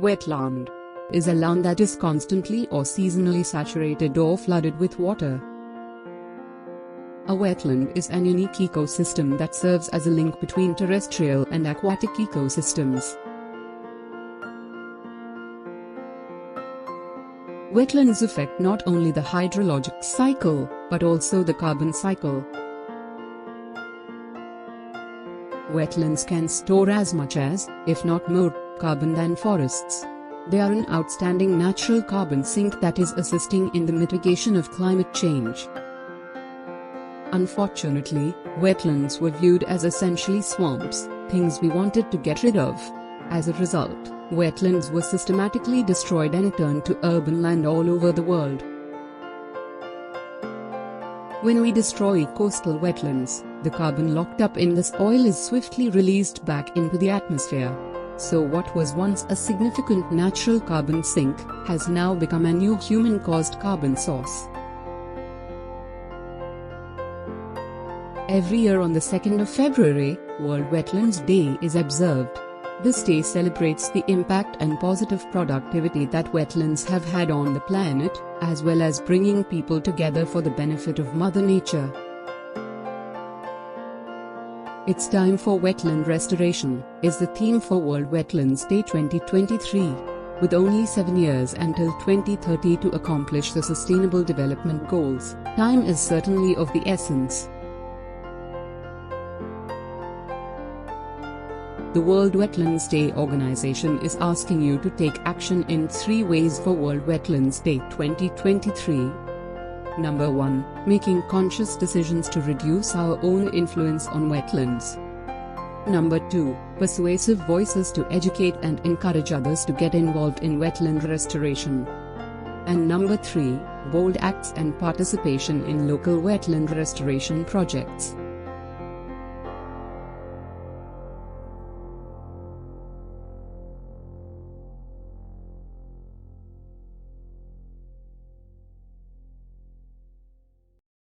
Wetland is a land that is constantly or seasonally saturated or flooded with water. A wetland is an unique ecosystem that serves as a link between terrestrial and aquatic ecosystems. Wetlands affect not only the hydrologic cycle, but also the carbon cycle. Wetlands can store as much as, if not more, carbon than forests. They are an outstanding natural carbon sink that is assisting in the mitigation of climate change. Unfortunately, wetlands were viewed as essentially swamps, things we wanted to get rid of. As a result, wetlands were systematically destroyed and turned to urban land all over the world. When we destroy coastal wetlands, the carbon locked up in the soil is swiftly released back into the atmosphere. So what was once a significant natural carbon sink has now become a new human-caused carbon source. Every year on the 2nd of February, World Wetlands Day is observed. This day celebrates the impact and positive productivity that wetlands have had on the planet, as well as bringing people together for the benefit of Mother Nature. It's time for wetland restoration, is the theme for World Wetlands Day 2023. With only 7 years until 2030 to accomplish the Sustainable Development Goals, time is certainly of the essence. The World Wetlands Day organization is asking you to take action in 3 ways for World Wetlands Day 2023. Number 1. Making conscious decisions to reduce our own influence on wetlands. Number 2. Persuasive voices to educate and encourage others to get involved in wetland restoration. And number 3. Bold acts and participation in local wetland restoration projects.